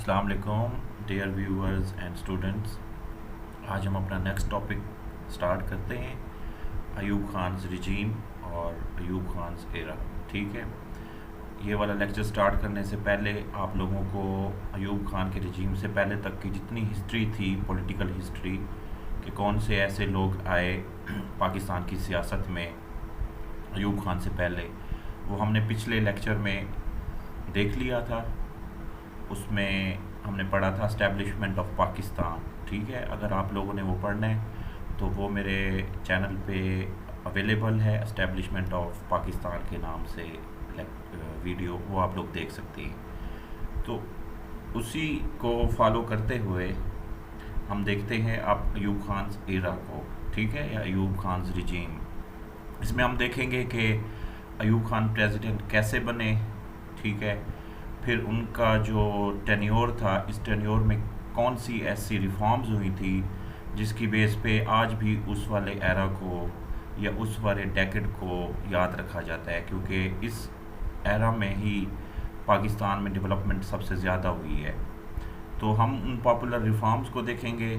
अस्सलाम वालेकुम dear viewers and students. आज हम अपना नेक्स्ट टॉपिक स्टार्ट करते हैं, अयूब खान्स रिजीम और अयूब खान्स एरा। ठीक है, ये वाला लेक्चर स्टार्ट करने से पहले आप लोगों को अयूब खान के रिजीम से पहले तक की जितनी हिस्ट्री थी, पॉलिटिकल हिस्ट्री, कि कौन से ऐसे लोग आए पाकिस्तान की सियासत में अयूब खान से पहले, वो हमने पिछले लेक्चर में देख लिया था। उसमें हमने पढ़ा था एस्टेब्लिशमेंट ऑफ पाकिस्तान। ठीक है, अगर आप लोगों ने वो पढ़ना है तो वो मेरे चैनल पे अवेलेबल है, एस्टेब्लिशमेंट ऑफ पाकिस्तान के नाम से वीडियो, वो आप लोग देख सकते हैं। तो उसी को फॉलो करते हुए हम देखते हैं अब अयूब खान्स एरा को, ठीक है, या अयूब खान्स रिजीम। इसमें हम देखेंगे कि अयूब खान प्रेसिडेंट कैसे बने, ठीक है, फिर उनका जो टेन्योर था, इस टेन्योर में कौन सी ऐसी रिफॉर्म्स हुई थी जिसकी बेस पे आज भी उस वाले एरा को या उस वाले डेकेड को याद रखा जाता है, क्योंकि इस एरा में ही पाकिस्तान में डेवलपमेंट सबसे ज़्यादा हुई है। तो हम उन पॉपुलर रिफॉर्म्स को देखेंगे,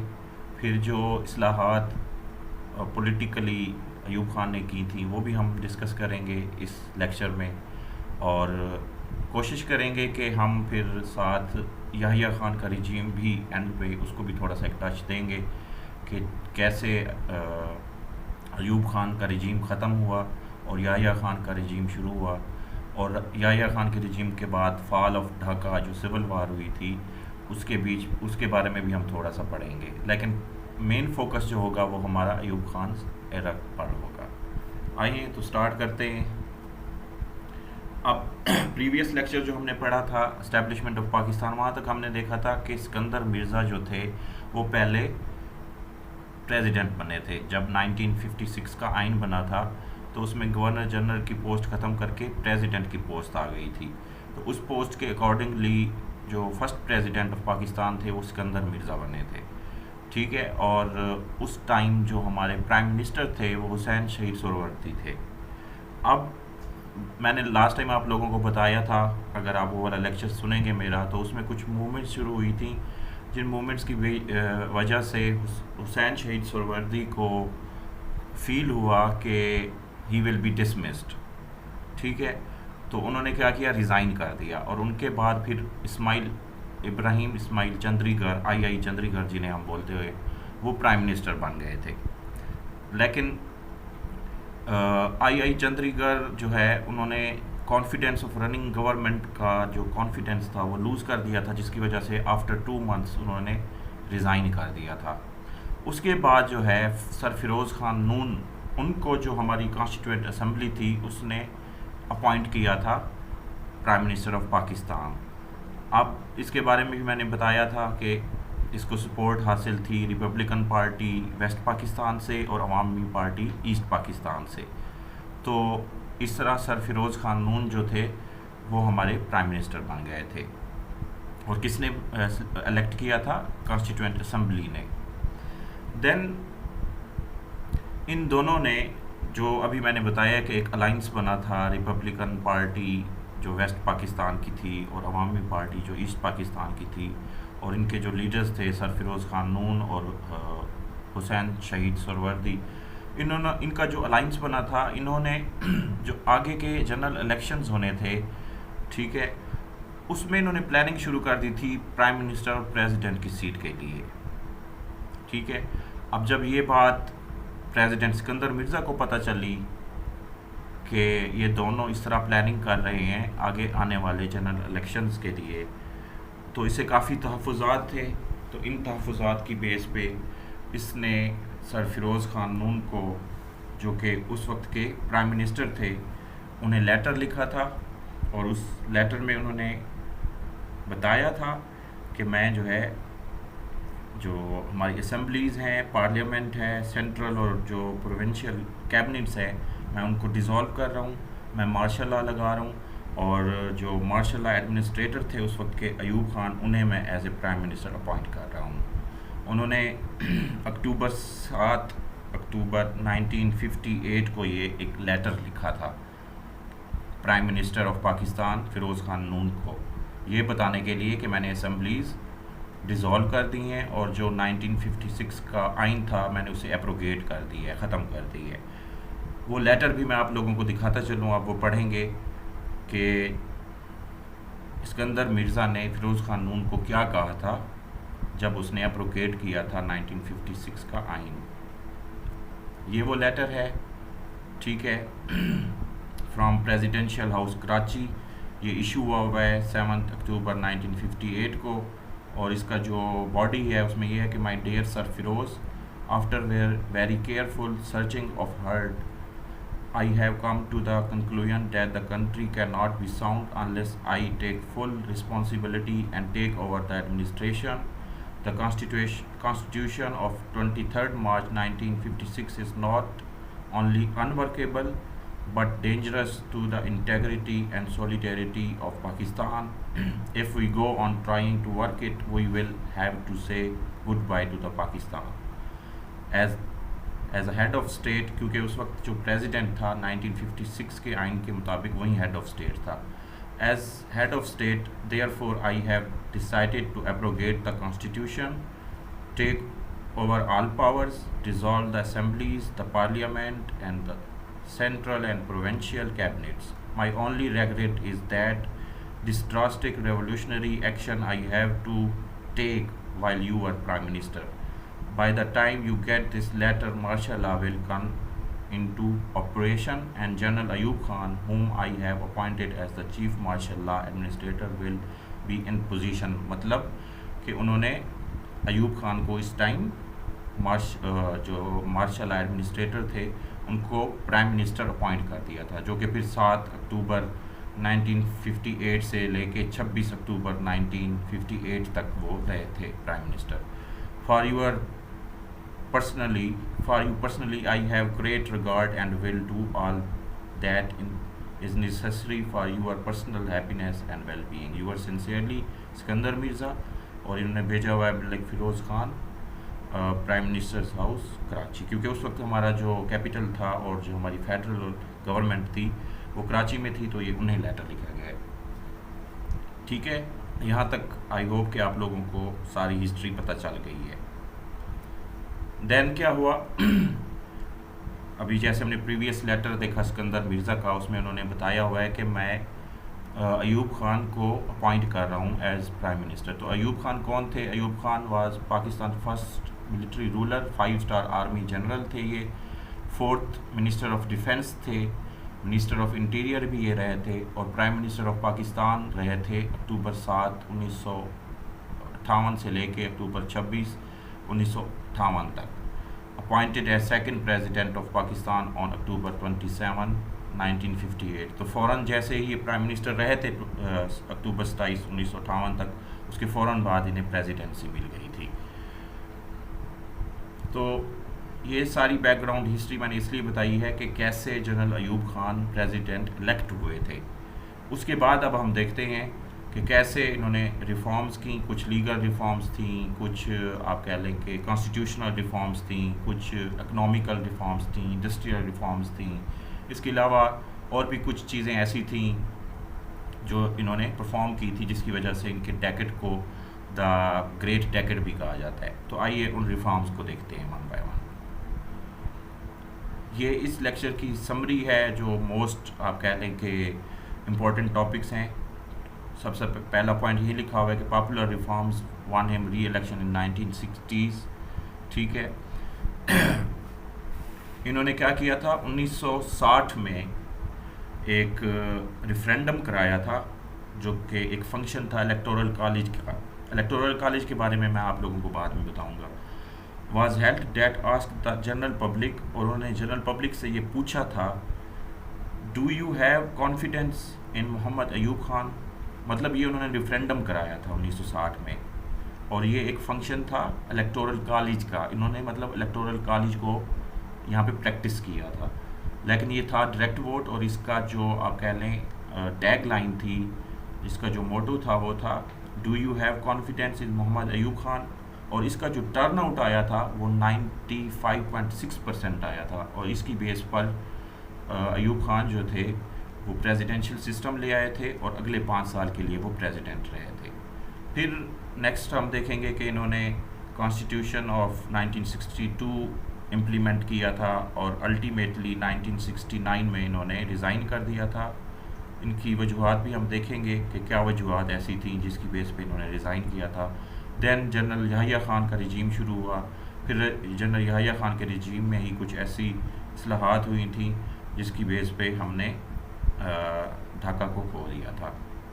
फिर जो इस्लाहात पॉलिटिकली अयूब खान ने की थी वो भी हम डिस्कस करेंगे इस लेक्चर में, और कोशिश करेंगे कि हम फिर साथ याहिया खान का रिजीम भी एंड पे उसको भी थोड़ा सा एक टच देंगे कि कैसे अयूब खान का रिजीम ख़त्म हुआ और याहिया खान का रिजीम शुरू हुआ, और याहिया खान के रिजीम के बाद फॉल ऑफ ढाका जो सिविल वार हुई थी उसके बारे में भी हम थोड़ा सा पढ़ेंगे, लेकिन मेन फोकस जो होगा वो हमारा अयूब खान एरा पर होगा। आइए तो स्टार्ट करते हैं। अब प्रीवियस लेक्चर जो हमने पढ़ा था एस्टेब्लिशमेंट ऑफ पाकिस्तान, वहाँ तक हमने देखा था कि सिकंदर मिर्ज़ा जो थे वो पहले प्रेसिडेंट बने थे। जब 1956 का आइन बना था तो उसमें गवर्नर जनरल की पोस्ट ख़त्म करके प्रेसिडेंट की पोस्ट आ गई थी। तो उस पोस्ट के अकॉर्डिंगली जो फर्स्ट प्रेसिडेंट ऑफ पाकिस्तान थे वो सिकंदर मिर्ज़ा बने थे, ठीक है। और उस टाइम जो हमारे प्राइम मिनिस्टर थे वो हुसैन शहीद सोहरावर्दी थे। अब मैंने लास्ट टाइम आप लोगों को बताया था, अगर आप वो वाला लेक्चर सुनेंगे मेरा, तो उसमें कुछ मूवमेंट्स शुरू हुई थी जिन मूवमेंट्स की वजह से हुसैन शहीद सोहरावर्दी को फील हुआ कि ही विल बी डिसमिस्ड, ठीक है। तो उन्होंने क्या किया, रिज़ाइन कर दिया, और उनके बाद फिर इब्राहिम इस्माइल चंद्रीगर, आई चंद्रीगर जिन्हें हम बोलते हुए, वो प्राइम मिनिस्टर बन गए थे। लेकिन आई चंद्रीगर जो है उन्होंने कॉन्फिडेंस ऑफ रनिंग गवर्नमेंट का जो कॉन्फिडेंस था वो लूज़ कर दिया था, जिसकी वजह से आफ्टर 2 मंथ्स उन्होंने रिज़ाइन कर दिया था। उसके बाद जो है सर फिरोज़ खान नून, उनको जो हमारी कॉन्स्टिट्यूएंट असम्बली थी उसने अपॉइंट किया था प्राइम मिनिस्टर ऑफ पाकिस्तान। अब इसके बारे में भी मैंने बताया था कि इसको सपोर्ट हासिल थी रिपब्लिकन पार्टी वेस्ट पाकिस्तान से और अवामी पार्टी ईस्ट पाकिस्तान से। तो इस तरह सर फिरोज़ खान नून जो थे वो हमारे प्राइम मिनिस्टर बन गए थे, और किसने इलेक्ट किया था, कॉन्स्टिट्यूएंट असम्बली ने। देन इन दोनों ने, जो अभी मैंने बताया कि एक अलाइंस बना था, रिपब्लिकन पार्टी जो वेस्ट पाकिस्तान की थी और अवामी पार्टी जो ईस्ट पाकिस्तान की थी, और इनके जो लीडर्स थे सर फिरोज़ खान नून और हुसैन शहीद सोहरावर्दी, इनका जो अलाइंस बना था, इन्होंने जो आगे के जनरल इलेक्शंस होने थे, ठीक है, उसमें इन्होंने प्लानिंग शुरू कर दी थी प्राइम मिनिस्टर और प्रेसिडेंट की सीट के लिए, ठीक है। अब जब ये बात प्रेसिडेंट सिकंदर मिर्ज़ा को पता चली कि ये दोनों इस तरह प्लानिंग कर रहे हैं आगे आने वाले जनरल इलेक्शंस के लिए, तो इसे काफ़ी तहफ़्फ़ुज़ात थे। तो इन तहफ़्फ़ुज़ात की बेस पे इसने सर फिरोज़ खान नून को, जो कि उस वक्त के प्राइम मिनिस्टर थे, उन्हें लेटर लिखा था, और उस लेटर में उन्होंने बताया था कि मैं जो है, जो हमारी असम्बलीज़ हैं, पार्लियामेंट है, सेंट्रल और जो प्रोविंशियल कैबिनेट्स है, मैं उनको डिज़ोल्व कर रहा हूँ, मैं मार्शल लॉ लगा रहा हूँ, और जो मार्शल लॉ एडमिनिस्ट्रेटर थे उस वक्त के अयूब खान, उन्हें मैं as a prime minister appoint कर रहा हूँ। उन्होंने अक्टूबर 7 अक्टूबर 1958 को ये एक लेटर लिखा था prime minister of Pakistan Firoz Khan Noon को, ये बताने के लिए कि मैंने असम्बलीज़ डिज़ोल्व कर दी हैं और जो 1956 का आइन था मैंने उसे एप्रोगेट कर दी है, ख़त्म कर दी है। वो लेटर भी मैं आप लोगों को दिखाता चलूँ, आप वो पढ़ेंगे कि सिकंदर मिर्ज़ा ने फ़िरोज़ खान नून को क्या कहा था जब उसने एप्रोगेट किया था 1956 का आइन। ये वो लेटर है, ठीक है, फ्रॉम प्रेसिडेंशियल हाउस कराची। ये इशू हुआ है 7 अक्टूबर 1958 को, और इसका जो बॉडी है उसमें यह है कि my dear sir Firoz, after very careful searching of heart I have come to the conclusion that the country cannot be sound unless I take full responsibility and take over the administration. The Constitution of 23rd March 1956 is not only unworkable but dangerous to the integrity and solidarity of Pakistan. If we go on trying to work it, we will have to say goodbye to the Pakistan. As a head of state, क्योंकि उस वक्त जो president था 1956 के आइन के मुताबिक वही हेड ऑफ स्टेट था। As head of state therefore I have decided to abrogate the constitution, take over all powers, dissolve the assemblies, the parliament, and the central and provincial cabinets. My only regret is that this drastic revolutionary action I have to take while you are Prime Minister. By the time you get this letter, martial law will come into operation and General Ayub Khan, whom I have appointed as the Chief Martial Law Administrator, will be in position. मतलब कि उन्होंने अयूब खान को इस time जो martial law administrator थे उनको prime minister appoint कर दिया था, जो कि फिर 7 अक्टूबर 1958 से लेके 26 अक्टूबर 1958 तक वो रहे थे prime minister. For you personally, I have great regard and will do all that is necessary for your personal happiness and well-being. Yours sincerely, Sikandar Mirza. और इन्होंने भेजा हुआ है Malik Firoz Khan, prime ministers house Karachi, क्योंकि उस वक्त हमारा जो कैपिटल था और जो हमारी फेडरल गवर्नमेंट थी वो कराची में थी, तो ये उन्हें लेटर लिखा गया है। ठीक है, यहाँ तक आई होप कि आप लोगों को सारी हिस्ट्री पता चल गई है। देन क्या हुआ अभी जैसे हमने प्रीवियस लेटर देखा सिकंदर मिर्ज़ा का, उसमें उन्होंने बताया हुआ है कि मैं अयूब खान को अपॉइंट कर रहा हूँ एज प्राइम मिनिस्टर। तो अयूब खान कौन थे? Ayub Khan was Pakistan first military ruler, 5 star army general थे ये, 4th मिनिस्टर ऑफ डिफेंस थे, मिनिस्टर ऑफ इंटीरियर भी ये रहे थे, और प्राइम मिनिस्टर ऑफ पाकिस्तान रहे थे अक्टूबर 7 1958 से लेके अक्टूबर 26 1958 तक। Appointed as second president of Pakistan on October 27 1958। तो फ़ौरन जैसे ही ये प्राइम मिनिस्टर रहे थे अक्टूबर 27 1958 तक, उसके फ़ौरन बाद इन्हें प्रेसिडेंसी मिल गई थी। तो ये सारी बैकग्राउंड हिस्ट्री मैंने इसलिए बताई है कि कैसे general Ayub Khan president elect हुए थे। उसके बाद अब हम देखते हैं कि कैसे इन्होंने रिफॉर्म्स की, कुछ लीगल रिफॉर्म्स थी, कुछ आप कह लें कि कॉन्स्टिट्यूशनल रिफॉर्म्स थी, कुछ इकनॉमिकल रिफॉर्म्स थी, इंडस्ट्रियल रिफॉर्म्स थी। इसके अलावा और भी कुछ चीज़ें ऐसी थी जो इन्होंने परफॉर्म की थी, जिसकी वजह से इनके डेकेड को द ग्रेट डेकेड भी कहा जाता है। तो आइए उन रिफॉर्म्स को देखते हैं वन बाय वन। ये इस लेक्चर की समरी है, जो मोस्ट आप कह लें कि इम्पोर्टेंट टॉपिक्स हैं। सबसे पहला पॉइंट ये लिखा हुआ है कि पॉपुलर रिफॉर्म्स वन हिम री इलेक्शन इन 1960s। ठीक है इन्होंने क्या किया था, 1960 में एक रेफरेंडम कराया था, जो कि एक फंक्शन था इलेक्टोरल कॉलेज का। इलेक्टोरल कॉलेज के बारे में मैं आप लोगों को बाद में बताऊंगा। Was held that asked the general public, और उन्होंने जनरल पब्लिक से ये पूछा था, do you have confidence in Mohammad Ayub Khan. मतलब ये उन्होंने रेफरेंडम कराया था 1960 में, और ये एक फंक्शन था इलेक्टोरल कॉलेज का। इन्होंने मतलब इलेक्टोरल कॉलेज को यहाँ पे प्रैक्टिस किया था, लेकिन ये था डायरेक्ट वोट, और इसका जो आप कह लें टैग लाइन थी, इसका जो मोटो था वो था do you have confidence in Mohammad Ayub Khan. और इसका जो टर्न आउट आया था वो 95.6% आया था, और इसकी बेस पर अयूब खान जो थे वो प्रेसिडेंशियल सिस्टम ले आए थे और अगले 5 साल के लिए वो प्रेसिडेंट रहे थे। फिर नेक्स्ट हम देखेंगे कि इन्होंने कॉन्स्टिट्यूशन ऑफ 1962 इम्प्लीमेंट किया था और अल्टीमेटली 1969 में इन्होंने रिज़ाइन कर दिया था। इनकी वजूहत भी हम देखेंगे कि क्या वजूहत ऐसी थी जिसकी बेस पे इन्होंने रिज़ाइन किया था। दैन जनरल याहिया ख़ान का रिजीम शुरू हुआ। फिर जनरल याहिया ख़ान के रिजीम में ही कुछ ऐसी इस्लाहात हुई थी जिसकी बेस पे हमने ढाका को खो दिया था।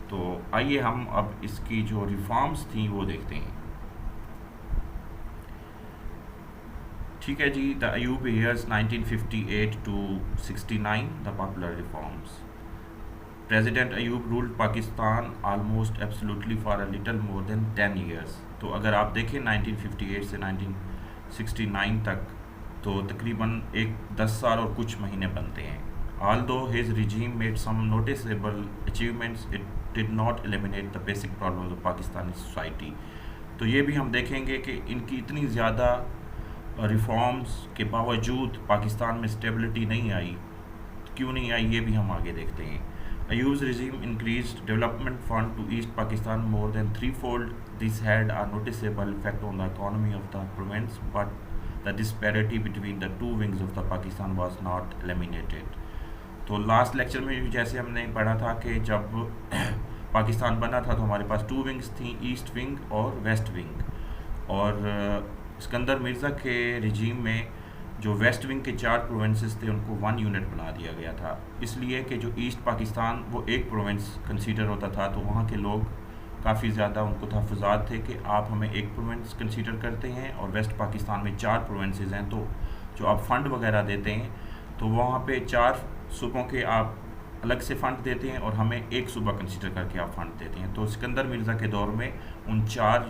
तो आइए हम अब इसकी जो रिफॉर्म्स थी वो देखते हैं। ठीक है जी, the Ayub years 1958 to 69, the popular reforms. President Ayub ruled Pakistan almost absolutely for a little more than 10 years. तो अगर आप देखें 1958 से 1969 तक तो तकरीबन 10 साल और कुछ महीने बनते हैं। Although his regime made some noticeable achievements, it did not eliminate the basic problems of Pakistani society. तो ये भी हम देखेंगे कि इनकी इतनी ज़्यादा रिफॉर्म्स के बावजूद पाकिस्तान में स्टेबिलिटी नहीं आई। क्यों नहीं आई ये भी हम आगे देखते हैं। Ayub's regime increased development fund to East Pakistan more than threefold. This had a noticeable effect on the economy of the province, but the disparity between the two wings of the Pakistan was not eliminated. तो last lecture में भी जैसे हमने पढ़ा था कि जब पाकिस्तान बना था तो हमारे पास 2 विंग्स थी, ईस्ट विंग और वेस्ट विंग। और सिकंदर मिर्ज़ा के रिजीम में जो वेस्ट विंग के 4 प्रोविंसेस थे उनको 1 यूनिट बना दिया गया था, इसलिए कि जो ईस्ट पाकिस्तान वो एक प्रोविंस कंसीडर होता था। तो वहाँ के लोग काफ़ी ज़्यादा उनको तहफ़्फ़ुज़ात थे कि आप हमें एक प्रोविंस कंसीडर करते हैं और वेस्ट पाकिस्तान में 4 प्रोविंसेस हैं, तो जो आप फ़ंड वगैरह देते हैं तो वहाँ पे 4 सूबों के आप अलग से फ़ंड देते हैं और हमें एक सूबा कंसीडर करके आप फ़ंड देते हैं। तो सिकंदर मिर्ज़ा के दौर में उन 4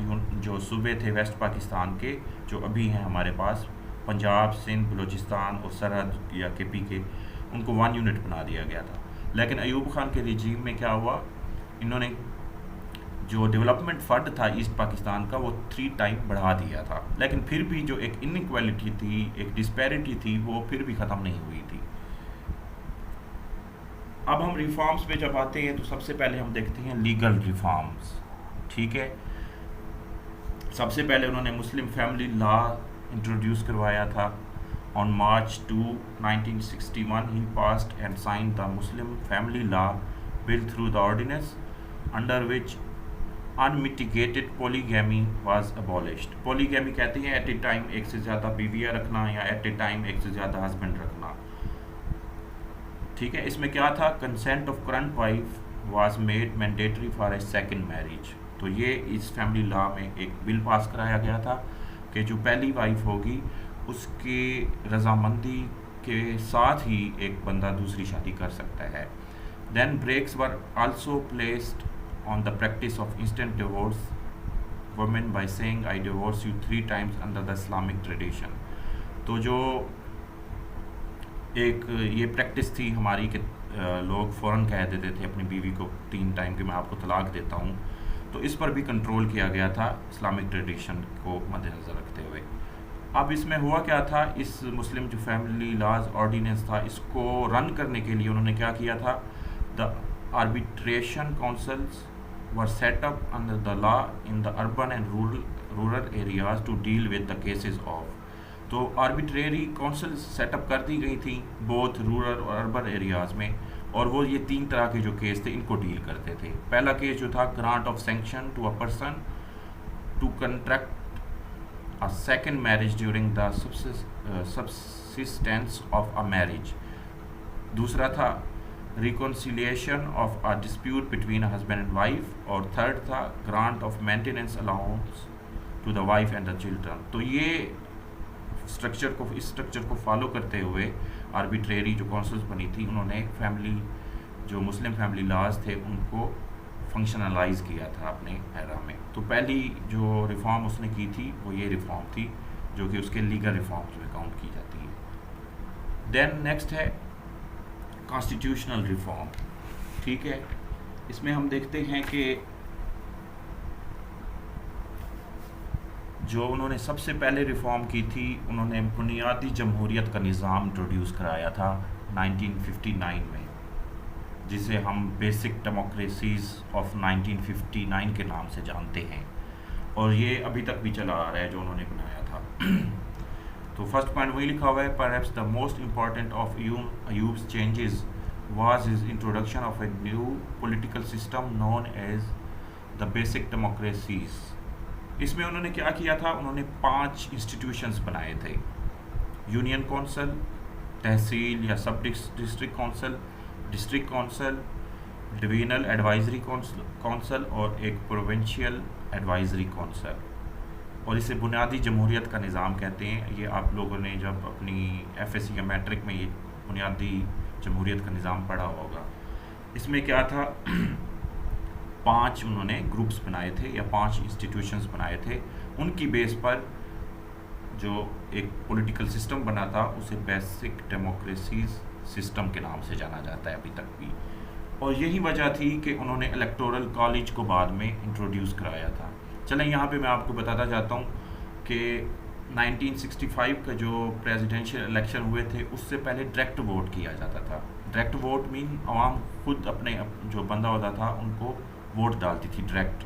जो सूबे थे वेस्ट पाकिस्तान के, जो अभी हैं हमारे पास, पंजाब, सिंध, बलूचिस्तान और सरहद या केपी के, उनको 1 यूनिट बना दिया गया था। लेकिन अयूब खान के रिजीम में क्या हुआ, इन्होंने जो डेवलपमेंट फ़ंड था ईस्ट पाकिस्तान का वो 3 टाइम बढ़ा दिया था, लेकिन फिर भी जो एक इनइक्वालिटी थी, एक डिस्पैरिटी थी, वो फिर भी ख़त्म नहीं हुई थी। अब हम रिफॉर्म्स पे जब आते हैं तो सबसे पहले हम देखते हैं लीगल रिफॉर्म्स। ठीक है, सबसे पहले उन्होंने मुस्लिम फैमिली लॉ इंट्रोड्यूस करवाया था। On March 2, 1961 he passed and signed the Muslim family law bill through the ordinance under which unmitigated polygamy was abolished. Polygamy कहते हैं एट ए टाइम एक से ज़्यादा बीवियाँ रखना या एट ए टाइम एक से ज़्यादा हस्बैंड रखना। ठीक है, इसमें क्या था, consent of current wife was made mandatory for a second marriage. तो ये इस फैमिली लॉ में एक बिल पास कराया गया था कि जो पहली वाइफ होगी उसकी रजामंदी के साथ ही एक बंदा दूसरी शादी कर सकता है। Then brakes were also placed on the practice of instant divorce women by saying I divorce you 3 times under the Islamic tradition। तो जो एक ये प्रैक्टिस थी हमारी कि लोग फ़ौरन कह देते थे अपनी बीवी को 3 टाइम कि मैं आपको तलाक देता हूँ, तो इस पर भी कंट्रोल किया गया था इस्लामिक ट्रेडिशन को मद्देनज़र रखते हुए। अब इसमें हुआ क्या था, इस मुस्लिम जो फैमिली लॉज ऑर्डिनेंस था इसको रन करने के लिए उन्होंने क्या किया था, the arbitration councils were set up under the law in the urban and rural areas to deal with the cases of। तो आर्बिट्रेरी काउंसिल्स सेटअप कर दी गई थी बोथ रूरल और अर्बन एरियाज़ में, और वो ये 3 तरह के जो केस थे इनको डील करते थे। पहला केस जो था, grant of sanction to a person to contract a second marriage during the subsistence of a marriage. दूसरा था reconciliation of a dispute between a husband and wife, और थर्ड था grant of maintenance allowance to the wife and the children। तो ये इस structure को follow करते हुए आर्बिट्रेरी जो काउंसिल्स बनी थी उन्होंने फैमिली जो मुस्लिम फैमिली लॉज थे उनको फंक्शनलाइज किया था अपने एरा में। तो पहली जो रिफॉर्म उसने की थी वो ये रिफॉर्म थी जो कि उसके लीगल रिफॉर्म्स में काउंट की जाती है। देन नेक्स्ट है कॉन्स्टिट्यूशनल रिफॉर्म। ठीक है, इसमें हम देखते हैं कि जो उन्होंने सबसे पहले रिफॉर्म की थी, उन्होंने बुनियादी जमहूरियत का निज़ाम इंट्रोड्यूस कराया था 1959 में। जिसे हम बेसिक डेमोक्रेसीज ऑफ 1959 के नाम से जानते हैं, और ये अभी तक भी चला आ रहा है जो उन्होंने बनाया था। तो फर्स्ट पॉइंट वही लिखा हुआ है, perhaps the most important of Ayub's changes was his introduction of a new political system known as the basic democracies। इसमें उन्होंने क्या किया था, उन्होंने 5 इंस्टीट्यूशंस बनाए थे, यूनियन काउंसिल, तहसील या सब district council, district council, divisional advisory council और एक प्रोविंशियल एडवाइजरी काउंसिल। और इसे बुनियादी जमहूरियत का निज़ाम कहते हैं। ये आप लोगों ने जब अपनी एफएससी या मैट्रिक में ये बुनियादी जमहूरियत का निज़ाम पढ़ा होगा। इसमें क्या था, 5 उन्होंने ग्रुप्स बनाए थे या 5 इंस्टीट्यूशंस बनाए थे। उनकी बेस पर जो एक पॉलिटिकल सिस्टम बना था उसे बेसिक डेमोक्रेसीज सिस्टम के नाम से जाना जाता है अभी तक भी। और यही वजह थी कि उन्होंने इलेक्टोरल कॉलेज को बाद में इंट्रोड्यूस कराया था। चलें यहाँ पे मैं आपको बताता जाता हूँ कि 1965 का जो प्रेसिडेंशियल इलेक्शन हुए थे उससे पहले डायरेक्ट वोट किया जाता था। डायरेक्ट वोट मीन आवाम खुद अपने जो बंदा होता था उनको वोट डालती थी डायरेक्ट।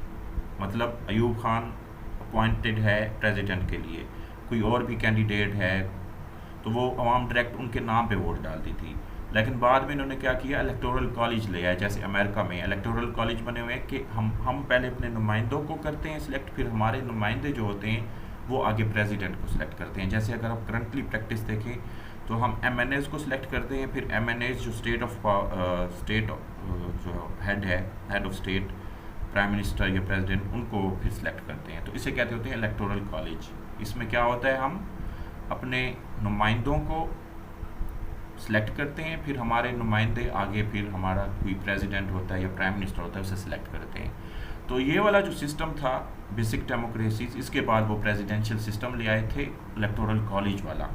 मतलब अयूब खान अपॉइंटेड है प्रेसिडेंट के लिए, कोई और भी कैंडिडेट है तो वो आवाम डायरेक्ट उनके नाम पे वोट डालती थी। लेकिन बाद में इन्होंने क्या किया, इलेक्टोरल कॉलेज ले आया। जैसे अमेरिका में इलेक्टोरल कॉलेज बने हुए हैं कि हम पहले अपने नुमाइंदों को करते हैं सिलेक्ट, फिर हमारे नुमाइंदे जो होते हैं वो आगे प्रेसिडेंट को सिलेक्ट करते हैं। जैसे अगर आप करंटली प्रैक्टिस देखें तो हम MNAs को सिलेक्ट करते हैं, फिर MNAs जो स्टेट जो head of state, prime minister या प्रेसिडेंट, उनको फिर सिलेक्ट करते हैं। तो इसे कहते होते हैं इलेक्टोरल कॉलेज। इसमें क्या होता है, हम अपने नुमाइंदों को सिलेक्ट करते हैं, फिर हमारे नुमाइंदे आगे फिर हमारा कोई प्रेसिडेंट होता है या प्राइम मिनिस्टर होता है उसे सिलेक्ट करते हैं। तो ये वाला जो सिस्टम था बेसिक डेमोक्रेसीज, इसके बाद वो प्रेसिडेंशियल सिस्टम ले आए थे इलेक्टोरल कॉलेज वाला।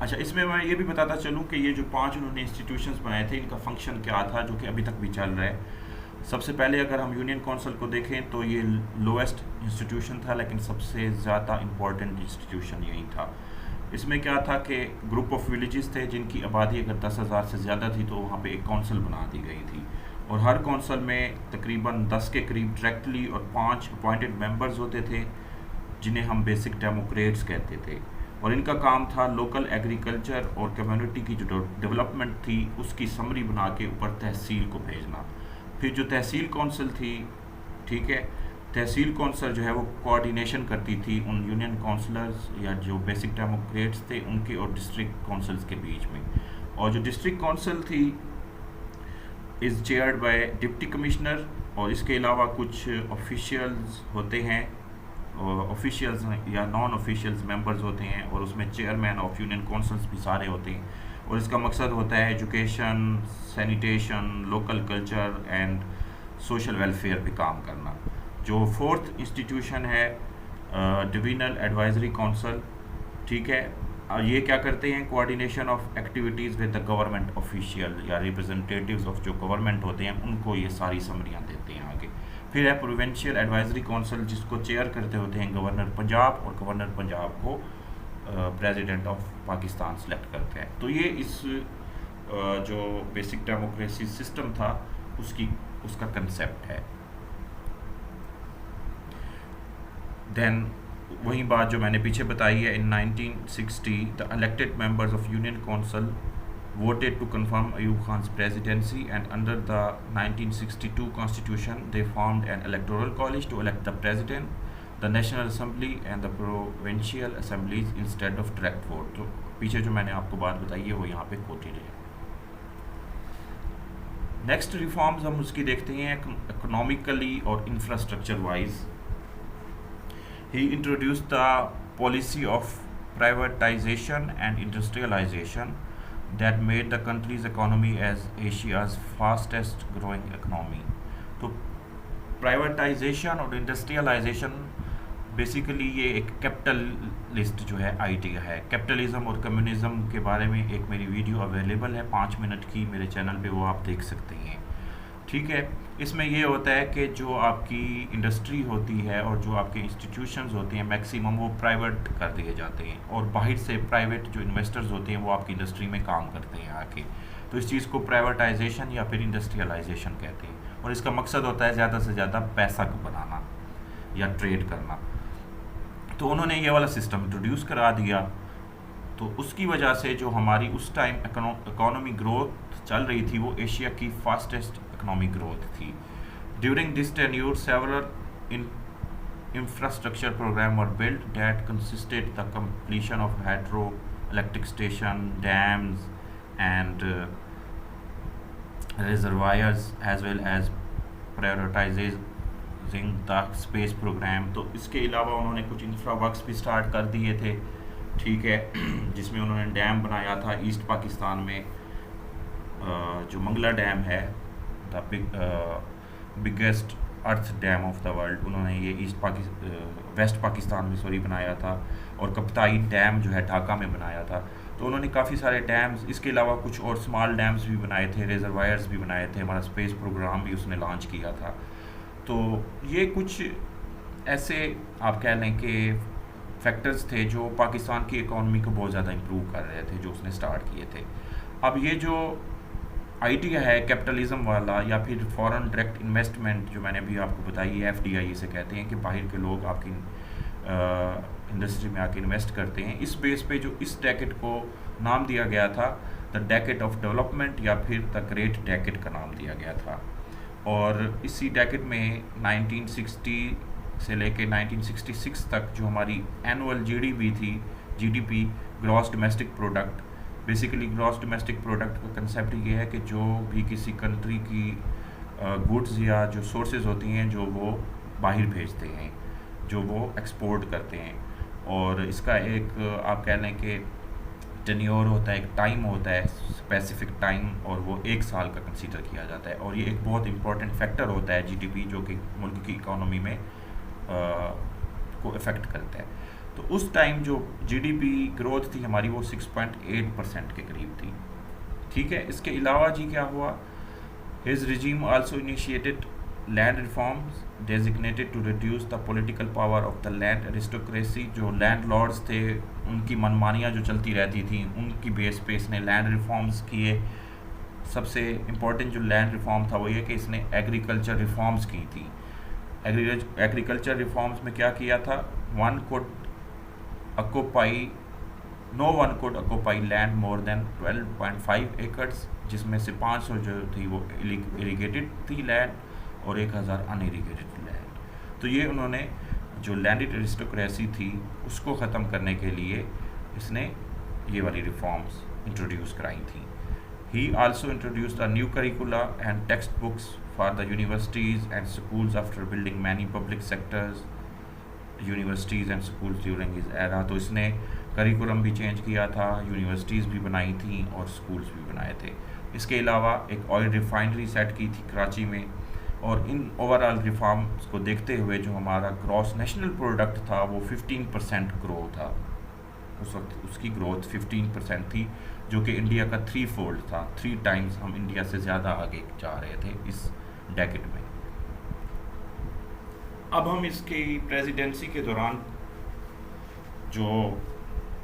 अच्छा, इसमें मैं ये भी बताता चलूँ कि ये जो 5 उन्होंने इंस्टीट्यूशंस बनाए थे इनका फंक्शन क्या था, जो कि अभी तक भी चल रहा है। सबसे पहले अगर हम यूनियन काउंसिल को देखें तो ये लोएस्ट इंस्टीट्यूशन था, लेकिन सबसे ज़्यादा इम्पोर्टेंट इंस्टीट्यूशन यही था। इसमें क्या था कि ग्रुप ऑफ विलेजेस थे जिनकी आबादी अगर 10,000 से ज़्यादा थी तो वहाँ पे एक काउंसिल बना दी गई थी, और हर काउंसिल में तकरीबन 10 के करीब डायरेक्टली और 5 अपॉइंटेड मेंबर्स होते थे जिन्हें हम बेसिक डेमोक्रेट्स कहते थे। और इनका काम था लोकल एग्रीकल्चर और कम्युनिटी की जो डेवलपमेंट थी उसकी समरी बना के ऊपर तहसील को भेजना। फिर जो तहसील काउंसिल थी, ठीक है, तहसील काउंसिल जो है वो कोऑर्डिनेशन करती थी उन यूनियन काउंसलर्स या जो बेसिक डेमोक्रेट्स थे उनके और डिस्ट्रिक्ट काउंसिल्स के बीच में। और जो डिस्ट्रिक्ट काउंसिल थी is chaired by deputy commissioner, और इसके अलावा कुछ ऑफिशियल्स होते हैं, ऑफिशियल्स या नॉन ऑफिशियल्स मेंबर्स होते हैं, और उसमें चेयरमैन ऑफ यूनियन काउंसिल्स भी सारे होते हैं। और इसका मकसद होता है education, sanitation, local culture and social welfare पे काम करना। जो 4th इंस्टीट्यूशन है डिवीजनल एडवाइजरी काउंसिल, ठीक है, ये क्या करते हैं, coordination of activities with the government official या रिप्रेजेंटेटिव्स ऑफ जो गवर्नमेंट होते हैं उनको ये सारी समरियाँ देते हैं आगे। फिर है प्रोविंशियल एडवाइजरी काउंसिल जिसको चेयर करते होते हैं गवर्नर पंजाब, और गवर्नर पंजाब को प्रेसिडेंट ऑफ पाकिस्तान सेलेक्ट करते हैं। तो ये इस जो बेसिक डेमोक्रेसी सिस्टम था उसका कंसेप्ट है। देन वही बात जो मैंने पीछे बताई है, इन 1960 the elected members of union council voted to confirm Ayub Khan's presidency, and under the 1962 constitution they formed an electoral college to elect the president, the national assembly and the provincial assemblies instead of direct vote। तो पीछे जो मैंने आपको बात बताई है वो यहाँ पे कोटेड है। नेक्स्ट रिफॉर्म्स हम उसकी देखते हैं इकोनॉमिकली और infrastructure wise. He introduced the policy of privatisation and industrialisation that made the country's economy as Asia's fastest growing economy। तो प्राइवेटाइजेशन और इंडस्ट्रियलाइजेशन बेसिकली ये एक कैपिटलिस्ट जो है आइडिया है। कैपिटलिज्म और कम्युनिज्म के बारे में एक मेरी वीडियो अवेलेबल है 5 मिनट की मेरे चैनल पे, वो आप देख सकते हैं, ठीक है। इसमें ये होता है कि जो आपकी इंडस्ट्री होती है और जो आपके इंस्टीट्यूशंस होते हैं मैक्सिमम वो प्राइवेट कर दिए जाते हैं, और बाहर से प्राइवेट जो इन्वेस्टर्स होते हैं वो आपकी इंडस्ट्री में काम करते हैं आके। तो इस चीज़ को प्राइवेटाइजेशन या फिर इंडस्ट्रियलाइजेशन कहते हैं, और इसका मकसद होता है ज़्यादा से ज़्यादा पैसा बनाना या ट्रेड करना। तो उन्होंने ये वाला सिस्टम इंट्रोड्यूस करा दिया। तो उसकी वजह से जो हमारी उस टाइम इकोनॉमी ग्रोथ चल रही थी वो एशिया की फास्टेस्ट इकोनॉमिक ग्रोथ थी। During this tenure several in infrastructure program were built that consisted the completion of hydroelectric station, dams and reservoirs, as well as prioritizing the space program। तो इसके अलावा उन्होंने कुछ इंफ्रा वर्क्स भी start कर दिए थे, ठीक है, जिसमें उन्होंने डैम बनाया था ईस्ट पाकिस्तान में, जो मंगला डैम है, the biggest earth dam of the world, उन्होंने ये वेस्ट पाकिस्तान में बनाया था। और कप्ताई डैम जो है ढाका में बनाया था। तो उन्होंने काफ़ी सारे डैम्स, इसके अलावा कुछ और स्मॉल डैम्स भी बनाए थे, रिजर्वायर्स भी बनाए थे, हमारा स्पेस प्रोग्राम भी उसने लॉन्च किया था। तो ये कुछ ऐसे आप कह लें कि फैक्टर्स थे जो पाकिस्तान की इकॉनमी को बहुत ज़्यादा इम्प्रूव कर रहे थे, जो उसने स्टार्ट किए थे। अब ये जो आइडिया है कैपिटलिज्म वाला या फिर फॉरेन डायरेक्ट इन्वेस्टमेंट, जो मैंने अभी आपको बताई है, FDI इसे कहते हैं, कि बाहर के लोग आपकी इंडस्ट्री में आके इन्वेस्ट करते हैं। इस बेस पे जो इस डेकेड को नाम दिया गया था द डेकेड ऑफ डेवलपमेंट या फिर द ग्रेट डेकेड का नाम दिया गया था। और इसी डेकेड में 1960 से लेके 1966 तक जो हमारी annual GDP gross domestic product, basically gross domestic product का कंसेप्ट ये है कि जो भी किसी कंट्री की गुड्स या जो सोर्सेज होती हैं जो वो बाहर भेजते हैं, जो वो एक्सपोर्ट करते हैं, और इसका एक आप कह लें कि टेन्योर होता है, एक टाइम होता है, स्पेसिफिक टाइम, और वो 1 साल का कंसीडर किया जाता है। और ये एक बहुत इंपॉर्टेंट फैक्टर होता है GDP, जो कि मुल्क की इकोनॉमी में को इफ़ेक्ट करता है। तो उस टाइम जो GDP ग्रोथ थी हमारी वो 6.8% के करीब थी, ठीक है। इसके अलावा जी क्या हुआ, his regime also initiated land reforms designated to reduce the political power of the land aristocracy. जो लैंड लॉर्ड्स थे उनकी मनमानियाँ जो चलती रहती थी, उनकी बेस पे इसने लैंड रिफॉर्म्स किए। सबसे इम्पोर्टेंट जो लैंड रिफॉर्म था वो ये कि इसने एग्रीकल्चर रिफॉर्म्स की थी। एग्रीकल्चर रिफॉर्म्स में क्या किया था, no one could occupy land more than 12.5 acres, जिसमें से 500 जो थी वो इरीगेटेड थी लैंड और 1000 अनइरीगेटेड लैंड। तो ये उन्होंने जो लैंडेड एरिस्टोक्रेसी थी उसको ख़त्म करने के लिए इसने ये वाली रिफॉर्म्स इंट्रोड्यूस कराई थी। He also introduced a new curricula and textbooks for the universities and schools after building many public sectors universities and schools during his era. तो इसने करिकुलम भी चेंज किया था, यूनिवर्सिटीज़ भी बनाई थी और स्कूल्स भी बनाए थे। इसके अलावा एक ऑयल रिफाइनरी सेट की थी कराची में। और इन ओवरऑल रिफॉर्म्स को देखते हुए जो हमारा ग्रॉस नेशनल प्रोडक्ट था वो 15% ग्रो था। उस वक्त उसकी ग्रोथ 15% थी, जो कि इंडिया का 3-fold था। 3 टाइम्स हम इंडिया से ज़्यादा आगे जा रहे थे इस डेकेड में। अब हम इसकी प्रेसिडेंसी के दौरान जो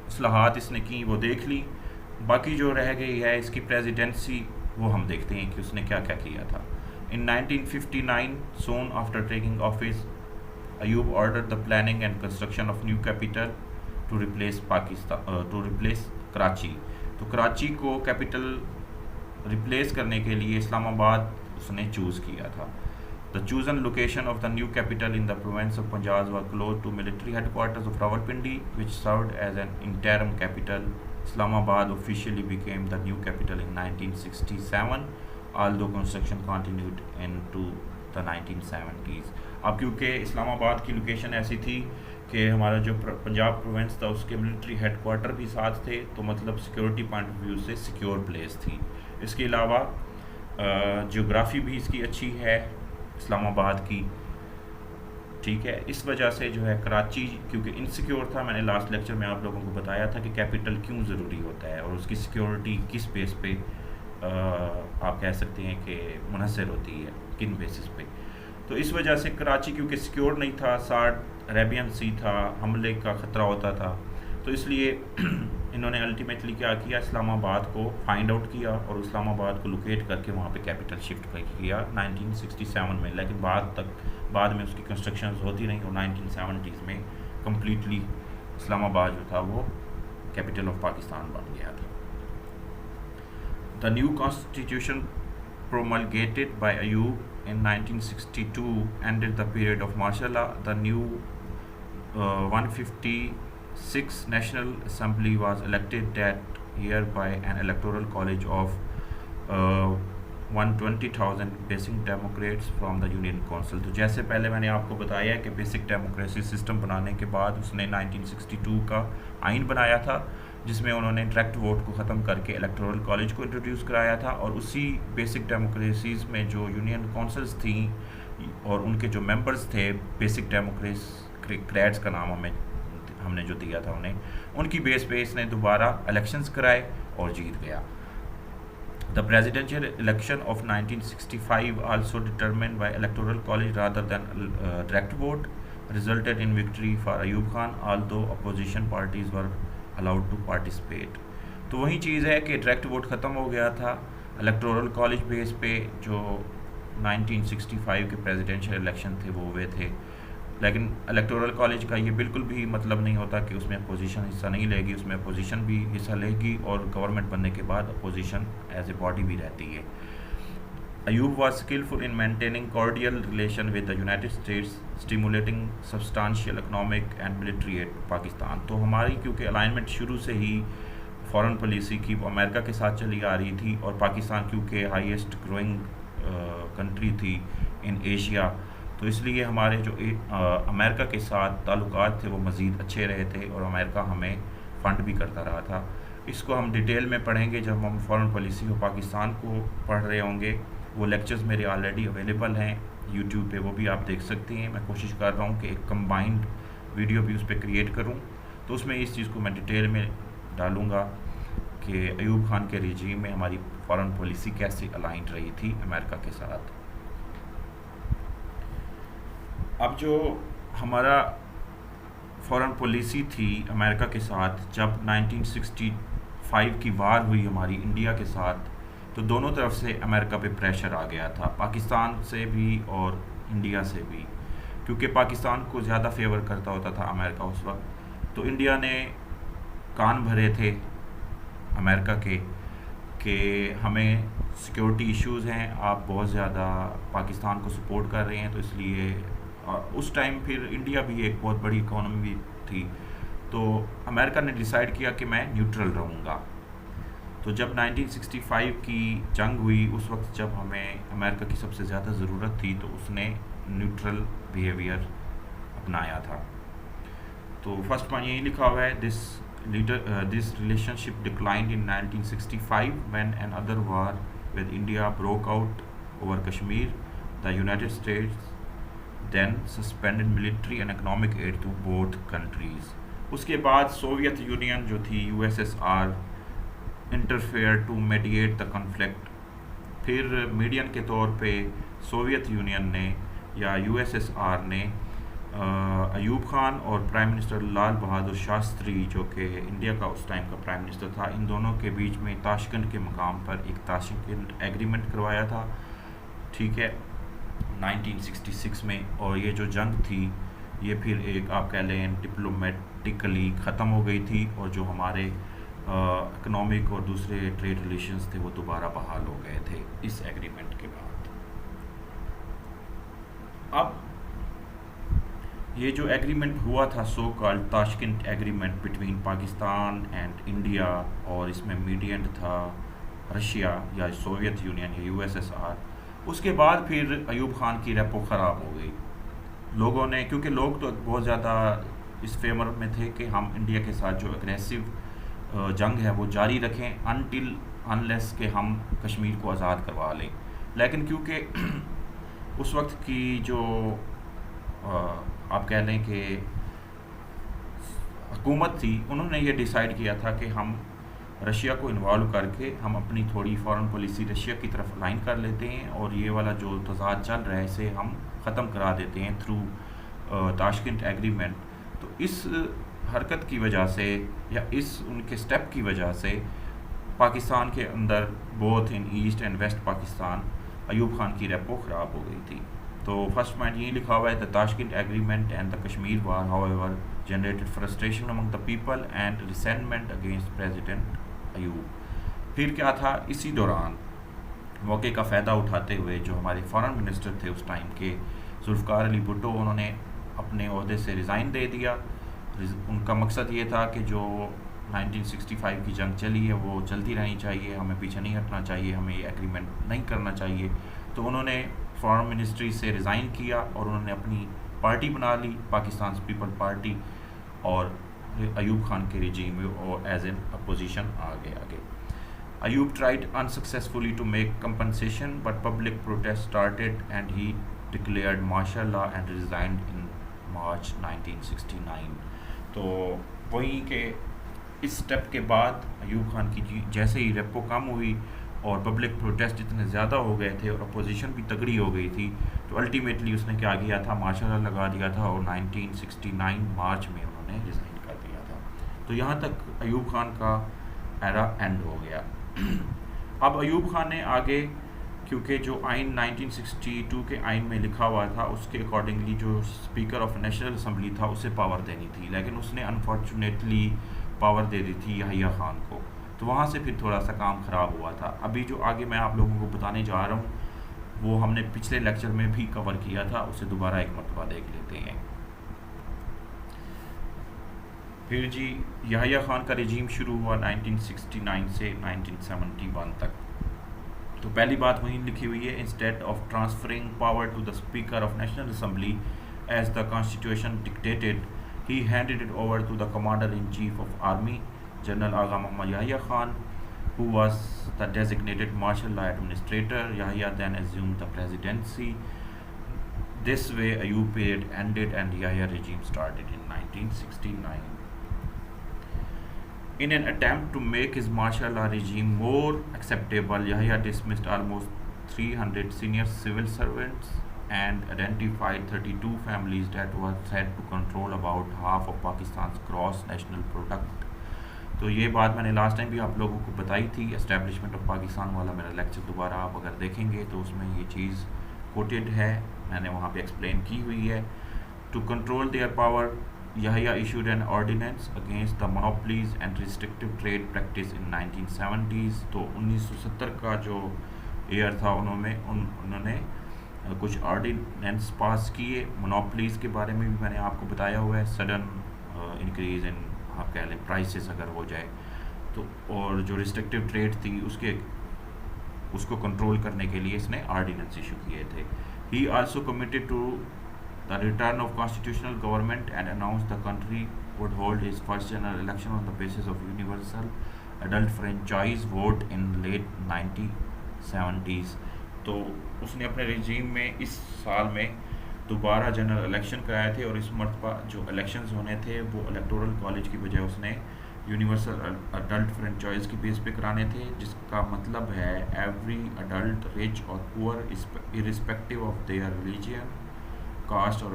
इस्लाहात इसने की वो देख ली, बाकी जो रह गई है इसकी प्रेसिडेंसी वो हम देखते हैं कि उसने क्या क्या किया था। इन 1959 soon after taking office, Ayub ordered the planning and construction of new capital to replace Karachi. तो कराची को कैपिटल रिप्लेस करने के लिए इस्लामाबाद उसने चूज़ किया था। The chosen location of the new capital in the province of Punjab was close to military headquarters of Rawalpindi, which served as an interim capital. Islamabad officially became the new capital in 1967, although construction continued into the 1970s. अब क्योंकि इस्लामाबाद की location ऐसी थी कि हमारा जो Punjab province था उसके मिलिट्री हेडक्वार्टर भी साथ थे, तो मतलब सिक्योरिटी पॉइंट ऑफ व्यू से सिक्योर प्लेस थी। इसके अलावा जियोग्राफी भी इसकी अच्छी है इस्लामाबाद की, ठीक है। इस वजह से जो है कराची क्योंकि इनसिक्योर था, मैंने लास्ट लेक्चर में आप लोगों को बताया था कि कैपिटल क्यों ज़रूरी होता है और उसकी सिक्योरिटी किस बेस पे आप कह सकते हैं कि मुनहसर होती है, किन बेसिस पे। तो इस वजह से कराची क्योंकि सिक्योर नहीं था, साथ अरेबियन सी था, हमले का ख़तरा होता था, तो इसलिए इन्होंने अल्टीमेटली क्या किया, इस्लामाबाद को फाइंड आउट किया और इस्लामाबाद को लोकेट करके वहाँ पे कैपिटल शिफ्ट किया 1967 में। लेकिन बाद में उसकी कंस्ट्रक्शन होती रही और 1970s में कम्प्लीटली इस्लामाबाद जो था वो कैपिटल ऑफ पाकिस्तान बन गया था। The new constitution promulgated by Ayub in 1962 ended the period of martial law. The new 156 National Assembly was elected that year by an electoral college of 120,000 basic Democrats from the Union Council. तो जैसे पहले मैंने आपको बताया कि basic democracy system बनाने के बाद उसने 1962 का आइन बनाया था, जिसमें उन्होंने डायरेक्ट वोट को ख़त्म करके इलेक्टोरल कॉलेज को इंट्रोड्यूस कराया था। और उसी बेसिक डेमोक्रेसीज़ में जो यूनियन काउंसिल्स थी और उनके जो मेंबर्स थे, बेसिक डेमोक्रेट्स का नाम हमने जो दिया था उन्हें, उनकी बेस पे इसने दोबारा इलेक्शंस कराए और जीत गया। The presidential election of 1965 also determined by electoral college rather than direct vote resulted in victory for Ayub Khan, although opposition parties were allowed to participate. तो वही चीज़ है कि डायरेक्ट वोट ख़त्म हो गया था, इलेक्टोरल कॉलेज बेस पे जो 1965 के प्रेसिडेंशियल इलेक्शन थे वो हुए थे। लेकिन इलेक्टोरल कॉलेज का ये बिल्कुल भी मतलब नहीं होता कि उसमें अपोजिशन हिस्सा नहीं लेगी, उसमें अपोजिशन भी हिस्सा लेगी और गवर्नमेंट बनने के बाद अपोजिशन एज ए बॉडी भी रहती है। Ayub was skillful in maintaining cordial relation with the United States, stimulating substantial economic and military aid to Pakistan। तो हमारी क्योंकि अलाइनमेंट शुरू से ही फॉरेन पॉलिसी की वो अमेरिका के साथ चली आ रही थी और पाकिस्तान क्योंकि हाईएस्ट ग्रोइंग कंट्री थी इन एशिया, तो इसलिए हमारे जो अमेरिका के साथ ताल्लुकात थे वो मज़ीद अच्छे रहे थे और अमेरिका हमें फ़ंड भी करता रहा था। इसको हम डिटेल में पढ़ेंगे जब हम फॉरेन पॉलिसी ऑफ पाकिस्तान को पढ़ रहे होंगे। वो लेक्चर्स मेरे ऑलरेडी अवेलेबल हैं यूट्यूब पे, वो भी आप देख सकते हैं। मैं कोशिश कर रहा हूँ कि एक कंबाइंड वीडियो भी उस पर क्रिएट करूँ, तो उसमें इस चीज़ को मैं डिटेल में डालूँगा कि अयूब खान के रिजीम में हमारी फॉरेन पॉलिसी कैसे अलाइंड रही थी अमेरिका के साथ। अब जो हमारा फॉरेन पॉलिसी थी अमेरिका के साथ, जब 1965 की वार हुई हमारी इंडिया के साथ, तो दोनों तरफ से अमेरिका पे प्रेशर आ गया था, पाकिस्तान से भी और इंडिया से भी, क्योंकि पाकिस्तान को ज़्यादा फेवर करता होता था अमेरिका उस वक्त। तो इंडिया ने कान भरे थे अमेरिका के कि हमें सिक्योरिटी इश्यूज़ हैं, आप बहुत ज़्यादा पाकिस्तान को सपोर्ट कर रहे हैं, तो इसलिए उस टाइम फिर इंडिया भी एक बहुत बड़ी इकोनॉमी थी, तो अमेरिका ने डिसाइड किया कि मैं न्यूट्रल रहूँगा। तो जब 1965 की जंग हुई, उस वक्त जब हमें अमेरिका की सबसे ज़्यादा ज़रूरत थी, तो उसने न्यूट्रल बिहेवियर अपनाया था। तो फर्स्ट पॉइंट यही लिखा हुआ है, this relationship declined in 1965 when another war with India broke out over Kashmir. The United States then suspended military and economic aid to both countries. उसके बाद सोवियत यूनियन जो थी USSR interfere to mediate the conflict. फिर median के तौर पे Soviet union ने या USSR ने अयूब खान और प्राइम मिनिस्टर लाल बहादुर शास्त्री, जो कि इंडिया का उस टाइम का प्राइम मिनिस्टर था, इन दोनों के बीच में ताशकंद के मकाम पर एक ताशकंद एग्रीमेंट करवाया था, ठीक है, 1966 में। और ये जो जंग थी ये फिर एक आप कह लें डिप्लोमेटिकली ख़त्म हो गई थी, और जो हमारे इकोनॉमिक और दूसरे ट्रेड रिलेशंस थे वो दोबारा बहाल हो गए थे इस एग्रीमेंट के बाद। अब ये जो एग्रीमेंट हुआ था, so called Tashkent agreement between Pakistan and India, और इसमें मीडिएंट था रशिया या सोवियत यूनियन या USSR। उसके बाद फिर अयूब खान की रेपो ख़राब हो गई लोगों ने, क्योंकि लोग तो बहुत ज़्यादा इस फेवर में थे कि हम इंडिया के साथ जो एग्रेसिव जंग है वो जारी रखें अनटिल अनलेस के हम कश्मीर को आज़ाद करवा लें। लेकिन क्योंकि उस वक्त की जो आप कह लें कि हुकूमत थी, उन्होंने ये डिसाइड किया था कि हम रशिया को इन्वॉल्व करके हम अपनी थोड़ी फॉरेन पॉलिसी रशिया की तरफ अलाइन कर लेते हैं, और ये वाला जो तज़ाद चल रहा है इसे हम ख़त्म करा देते हैं थ्रू ताशकंद एग्रीमेंट। तो इस हरकत की वजह से या इस उनके स्टेप की वजह से पाकिस्तान के अंदर both in east and west Pakistan Ayub Khan की रेपो ख़राब हो गई थी। तो फर्स्ट पॉइंट ये लिखा हुआ है, the Tashkent agreement and the Kashmir war however generated frustration among the people and resentment against president Ayub. फिर क्या था, इसी दौरान मौके का फ़ायदा उठाते हुए जो हमारे फॉरेन मिनिस्टर थे उस टाइम के, जुल्फ़िकार अली भुट्टो, उन्होंने अपने ओहदे से रिज़ाइन दे दिया। उनका मकसद ये था कि जो 1965 की जंग चली है वो चलती रहनी चाहिए, हमें पीछे नहीं हटना चाहिए, हमें ये एग्रीमेंट नहीं करना चाहिए। तो उन्होंने फॉरेन मिनिस्ट्री से रिज़ाइन किया और उन्होंने अपनी पार्टी बना ली, पाकिस्तान पीपल पार्टी, और अयूब खान के रिजीम में और एज एन अपोजिशन आगे आगे। Ayub tried unsuccessfully to make compensation, but public protest started and he declared martial law and resigned in March 1969। तो वहीं के इस स्टेप के बाद अयूब खान की जैसे ही रेपो कम हुई और पब्लिक प्रोटेस्ट इतने ज़्यादा हो गए थे और अपोजिशन भी तगड़ी हो गई थी, तो अल्टीमेटली उसने क्या किया था, मार्शल लॉ लगा दिया था और 1969 मार्च में उन्होंने रिज़ाइन कर दिया था। तो यहाँ तक अयूब खान का एरा एंड हो गया। अब अयूब खान ने आगे, क्योंकि जो आइन 1962 के आइन में लिखा हुआ था उसके अकॉर्डिंगली जो स्पीकर ऑफ नेशनल असम्बली था उसे पावर देनी थी, लेकिन उसने अनफॉर्चुनेटली पावर दे दी थी याहिया खान को। तो वहाँ से फिर थोड़ा सा काम ख़राब हुआ था। अभी जो आगे मैं आप लोगों को बताने जा रहा हूँ वो हमने पिछले लेक्चर में भी कवर किया था, उसे दोबारा एक मरतबा देख लेते हैं। फिर जी याहिया खान का रिजीम शुरू हुआ 1969 से 1971 तक। तो पहली बात वहीं लिखी हुई है, instead of transferring power to the speaker of national assembly as the constitution dictated, he handed it over to the commander in chief of army general Agha Mohammad Yahya Khan, who was the designated martial law administrator. Yahya then assumed the presidency. This way Ayub period ended and Yahya regime started in 1969. In an attempt to make his martial law regime more acceptable, Yahya dismissed almost 300 senior civil servants and identified 32 families that were said to control about half of Pakistan's gross national product. तो ये बात मैंने last time भी आप लोगों को बताई थी, एस्टेब्लिशमेंट ऑफ पाकिस्तान वाला मेरा लेक्चर दोबारा आप अगर देखेंगे तो उसमें ये चीज़ कोटेड है, मैंने वहाँ पे एक्सप्लेन की हुई है। To control their power, Yahya issued an ordinance against the monopolies and restrictive trade practice in 1970s। तो 1970 का जो ईयर था उन्होंने कुछ ऑर्डिनेंस पास किए। मोनोपलीज़ के बारे में भी मैंने आपको बताया हुआ है, सडन इंक्रीज इन आप कह लें प्राइसेस अगर हो जाए तो, और जो रिस्ट्रिक्टिव ट्रेड थी उसको कंट्रोल करने के लिए इसने ऑर्डिनेंस इशू किए थे। He also committed to the return of constitutional government and announce the country would hold his first general election on the basis of universal adult franchise vote in late 1970s। तो उसने अपने regime में इस साल में दोबारा general election कराए थे और इस मरतबा जो इलेक्शंस होने थे वो इलेक्टोरल कॉलेज की बजाय उसने यूनिवर्सल अडल्ट फ्रेंचाइज की बेस पे कराने थे, जिसका मतलब है एवरी अडल्ट रिच और poor irrespective of their religion, caste और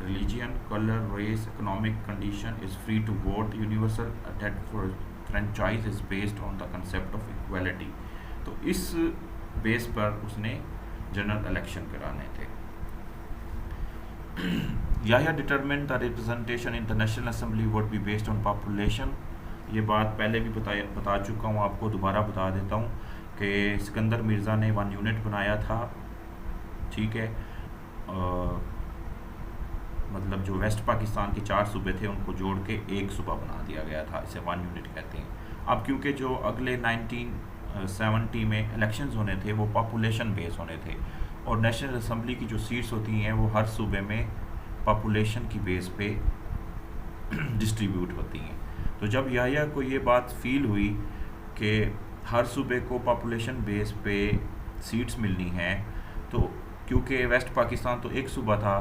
religion, colour, race, economic condition is free to vote. Universal adult franchise is based on the concept of equality. तो इस बेस पर उसने जनरल इलेक्शन कराने थे। Yahya determined the representation in the National Assembly would be based on population। ये बात पहले भी बता चुका हूँ, आपको दोबारा बता देता हूँ कि सिकंदर मिर्ज़ा ने 1 यूनिट बनाया था, ठीक है। मतलब जो वेस्ट पाकिस्तान के 4 सूबे थे उनको जोड़ के एक सूबा बना दिया गया था, इसे 1 यूनिट कहते हैं। अब क्योंकि जो अगले 1970 में इलेक्शंस होने थे वो पॉपुलेशन बेस होने थे और नेशनल असम्बली की जो सीट्स होती हैं वो हर सूबे में पॉपुलेशन की बेस पे डिस्ट्रीब्यूट होती हैं। तो जब याहिया को ये बात फील हुई कि हर सूबे को पॉपुलेशन बेस पे सीट्स मिलनी हैं, तो क्योंकि वेस्ट पाकिस्तान तो एक सूबा था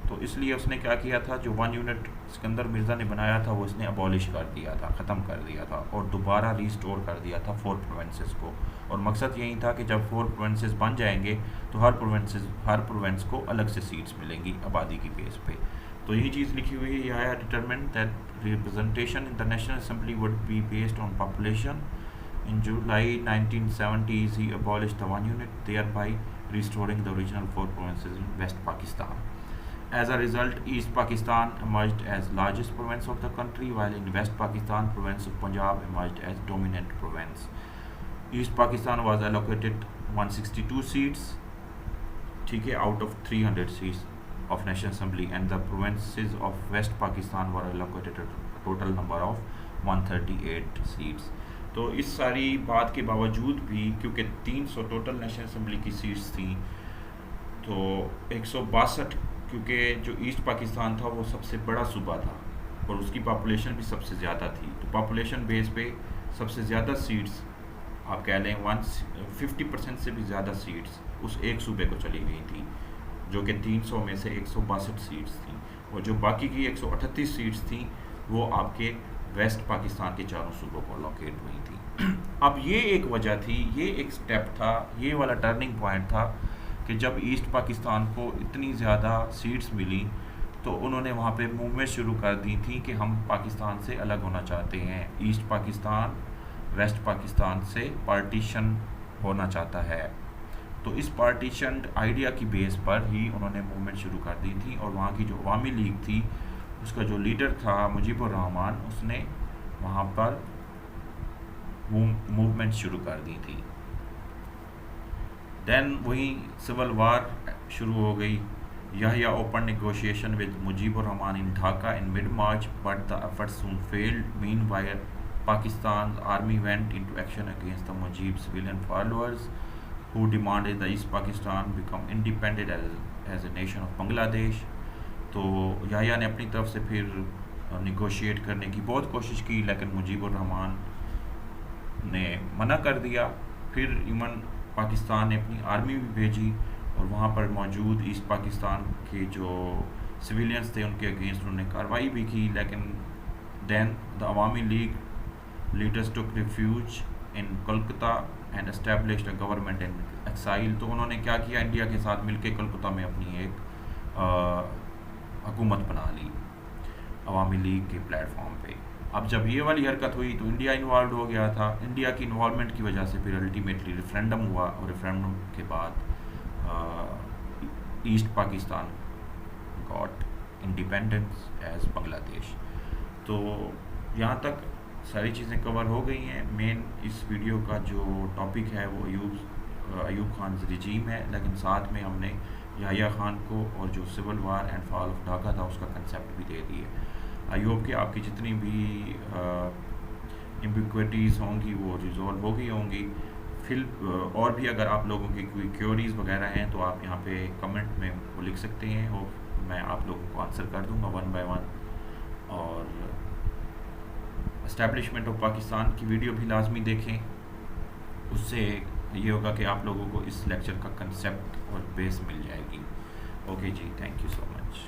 तो इसलिए उसने क्या किया था, जो 1 यूनिट सिकंदर मिर्ज़ा ने बनाया था वो इसने अबॉलिश कर दिया था, ख़त्म कर दिया था और दोबारा रीस्टोर कर दिया था 4 प्रोविंसेस को। और मकसद यही था कि जब 4 प्रोविंसेस बन जाएंगे तो हर प्रोविंस को अलग से सीट्स मिलेंगी आबादी की बेस पे। तो यही चीज़ लिखी हुई है, Yahya determined that representation in the national assembly would be based on population. In July 1970s, he abolished the one unit, thereby restoring the original four provinces in West Pakistan. As a result, East Pakistan emerged as largest province of the country, while in West Pakistan, province of Punjab emerged as dominant province. East Pakistan was allocated 162 seats, ठीक है, out of 300 seats of National Assembly, and the provinces of West Pakistan were allocated a total number of 138 seats. तो इस सारी बात के बावजूद भी, क्योंकि 300 टोटल नेशनल असेंबली की सीट्स थी, तो 162, क्योंकि जो ईस्ट पाकिस्तान था वो सबसे बड़ा सूबा था और उसकी पॉपुलेशन भी सबसे ज़्यादा थी, तो पॉपुलेशन बेस पे सबसे ज़्यादा सीट्स, आप कह लें 50% से भी ज़्यादा सीट्स उस एक सूबे को चली गई थी, जो कि 300 में से 162 सीट्स थी, और जो बाकी की 138 सीट्स थी वो आपके वेस्ट पाकिस्तान के चारों सूबों को अलोकेट हुई थी. अब ये एक वजह थी, ये एक स्टेप था, ये वाला टर्निंग पॉइंट था कि जब ईस्ट पाकिस्तान को इतनी ज़्यादा सीट्स मिली तो उन्होंने वहाँ पे मूवमेंट शुरू कर दी थी कि हम पाकिस्तान से अलग होना चाहते हैं, ईस्ट पाकिस्तान वेस्ट पाकिस्तान से पार्टीशन होना चाहता है. तो इस पार्टीशन आइडिया की बेस पर ही उन्होंने मूवमेंट शुरू कर दी थी, और वहाँ की जो अवामी लीग थी उसका जो लीडर था मुजीबुर रहमान, उसने वहाँ पर मूवमेंट शुरू कर दी थी. देन वही सिविल वार शुरू हो गई. Yahya opened negotiation with Mujibur Rahman in Dhaka in mid-March, but the efforts soon failed. Meanwhile, Pakistan's army went into action against the Mujib's civilian followers, who demanded that East Pakistan become independent as a nation of Bangladesh. तो याह्या ने अपनी तरफ से फिर negotiate करने की बहुत कोशिश की, लेकिन मुजीबुर रहमान ने मना कर दिया. फिर इमन पाकिस्तान ने अपनी आर्मी भी भेजी और वहाँ पर मौजूद ईस्ट पाकिस्तान के जो सिविलियंस थे उनके अगेंस्ट उन्होंने कार्रवाई भी की. लेकिन then the Awami League leaders took refuge in Kolkata and established a government in exile. तो उन्होंने क्या किया, इंडिया के साथ मिलकर कोलकाता में अपनी एक हुकूमत बना ली अवामी लीग के प्लेटफॉर्म पे. अब जब ये वाली हरकत हुई तो इंडिया इन्वॉल्व हो गया था. इंडिया की इन्वॉल्वमेंट की वजह से फिर अल्टीमेटली रेफरेंडम हुआ, और रेफरेंडम के बाद east Pakistan got independence as Bangladesh. तो यहाँ तक सारी चीज़ें कवर हो गई हैं. मेन इस वीडियो का जो टॉपिक है वो अयूब खान रिजीम है, लेकिन साथ में हमने याह्या खान को और जो civil war and fall of Dhaka था उसका कंसेप्ट भी दे दिए. आई होप कि आपकी जितनी भी एम्बिग्विटीज़ होंगी वो रिजॉल्व हो गई होंगी. फिर और भी अगर आप लोगों की कोई क्योरीज़ वगैरह हैं तो आप यहाँ पे कमेंट में वो लिख सकते हैं, और मैं आप लोगों को आंसर कर दूँगा वन बाय वन. और एस्टैब्लिशमेंट ऑफ पाकिस्तान की वीडियो भी लाजमी देखें, उससे ये होगा कि आप लोगों को इस लेक्चर का कंसेप्ट और बेस मिल जाएगी. ओके जी, थैंक यू सो मच.